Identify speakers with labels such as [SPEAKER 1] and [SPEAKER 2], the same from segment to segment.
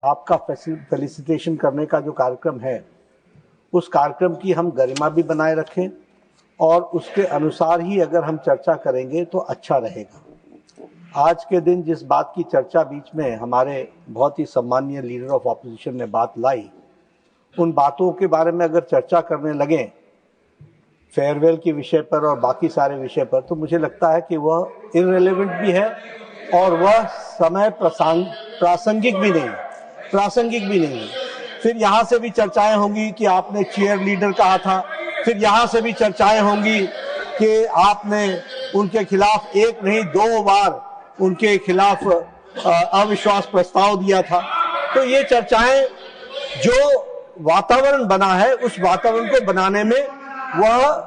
[SPEAKER 1] आपका फेलिसिटेशन करने का जो कार्यक्रम है, उस कार्यक्रम की हम गरिमा भी बनाए रखें और उसके अनुसार ही अगर हम चर्चा करेंगे तो अच्छा रहेगा। आज के दिन जिस बात की चर्चा बीच में हमारे बहुत ही सम्मानीय लीडर ऑफ ऑपोजिशन ने बात लाई, उन बातों के बारे में अगर चर्चा करने लगें फेयरवेल के विषय पर और बाकी सारे विषय पर, तो मुझे लगता है कि वह इररिलेवेंट भी है और वह समय प्रासंगिक भी नहीं। फिर यहाँ से भी चर्चाएं होंगी कि आपने चीयर लीडर कहा था, फिर यहाँ से भी चर्चाएं होंगी कि आपने उनके खिलाफ एक नहीं 2 बार उनके खिलाफ अविश्वास प्रस्ताव दिया था। तो ये चर्चाएं, जो वातावरण बना है उस वातावरण को बनाने में वह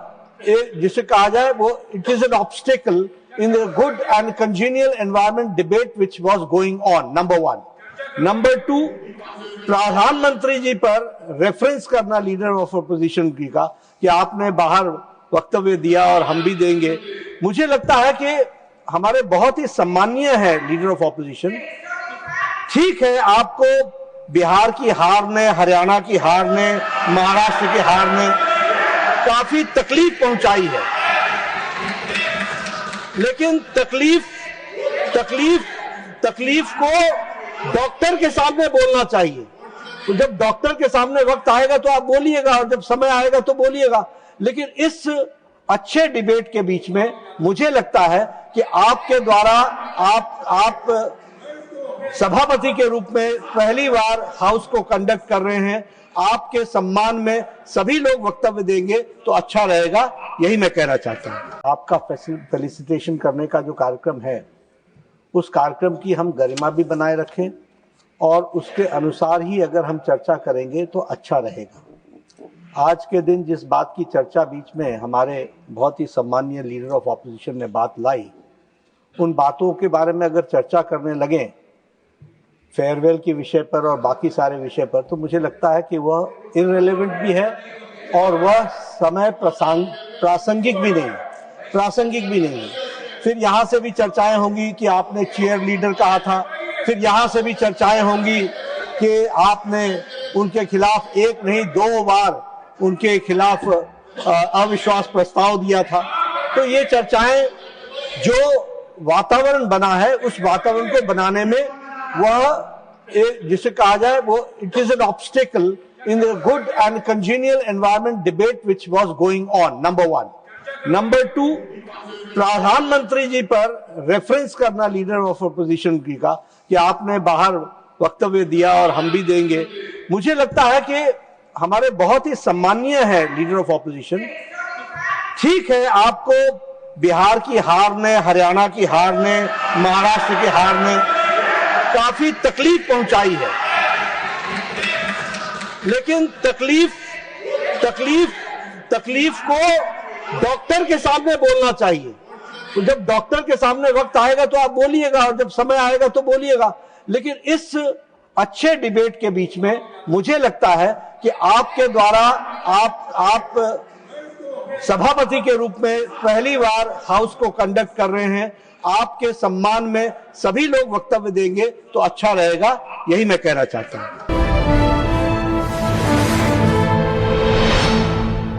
[SPEAKER 1] जिसे कहा जाए वो it is an obstacle in the good and congenial environment debate which was going on, number 1। Number 2, प्रधानमंत्री जी पर रेफरेंस करना लीडर ऑफ अपोजिशन की का कि आपने बाहर वक्तव्य दिया और हम भी देंगे। मुझे लगता है कि हमारे बहुत ही सम्मानीय है लीडर ऑफ ऑपोजिशन। ठीक है, आपको बिहार की हार ने, हरियाणा की हार ने, महाराष्ट्र की हार ने काफी तकलीफ पहुंचाई है, लेकिन तकलीफ को डॉक्टर के सामने बोलना चाहिए। तो जब डॉक्टर के सामने वक्त आएगा तो आप बोलिएगा, और जब समय आएगा तो बोलिएगा। लेकिन इस अच्छे डिबेट के बीच में मुझे लगता है कि आपके द्वारा आप सभापति के रूप में पहली बार हाउस को कंडक्ट कर रहे हैं, आपके सम्मान में सभी लोग वक्तव्य देंगे तो अच्छा रहेगा, यही मैं कहना चाहता हूं। आपका फेलिसिटेशन करने का जो कार्यक्रम है, उस कार्यक्रम की हम गरिमा भी बनाए रखें और उसके अनुसार ही अगर हम चर्चा करेंगे तो अच्छा रहेगा। आज के दिन जिस बात की चर्चा बीच में हमारे बहुत ही सम्मानीय लीडर ऑफ ऑपोजिशन ने बात लाई, उन बातों के बारे में अगर चर्चा करने लगें फेयरवेल के विषय पर और बाकी सारे विषय पर, तो मुझे लगता है कि वह इररिलेवेंट भी है और वह समय प्रासंगिक भी नहीं। फिर यहाँ से भी चर्चाएं होंगी कि आपने चीयर लीडर कहा था, फिर यहाँ से भी चर्चाएं होंगी कि आपने उनके खिलाफ एक नहीं 2 बार उनके खिलाफ अविश्वास प्रस्ताव दिया था। तो ये चर्चाएं, जो वातावरण बना है उस वातावरण को बनाने में वह जिसे कहा जाए वो it is an obstacle in the good and congenial environment debate which was going on, number 1। Number 2, प्रधानमंत्री जी पर रेफरेंस करना लीडर ऑफ अपोजिशन की का कि आपने बाहर वक्तव्य दिया और हम भी देंगे। मुझे लगता है कि हमारे बहुत ही सम्मानीय है लीडर ऑफ ऑपोजिशन। ठीक है, आपको बिहार की हार ने, हरियाणा की हार ने, महाराष्ट्र की हार ने काफी तकलीफ पहुंचाई है, लेकिन तकलीफ को डॉक्टर के सामने बोलना चाहिए। तो जब डॉक्टर के सामने वक्त आएगा तो आप बोलिएगा, और जब समय आएगा तो बोलिएगा। लेकिन इस अच्छे डिबेट के बीच में मुझे लगता है कि आपके द्वारा आप सभापति के रूप में पहली बार हाउस को कंडक्ट कर रहे हैं, आपके सम्मान में सभी लोग वक्तव्य देंगे तो अच्छा रहेगा, यही मैं कहना चाहता हूं।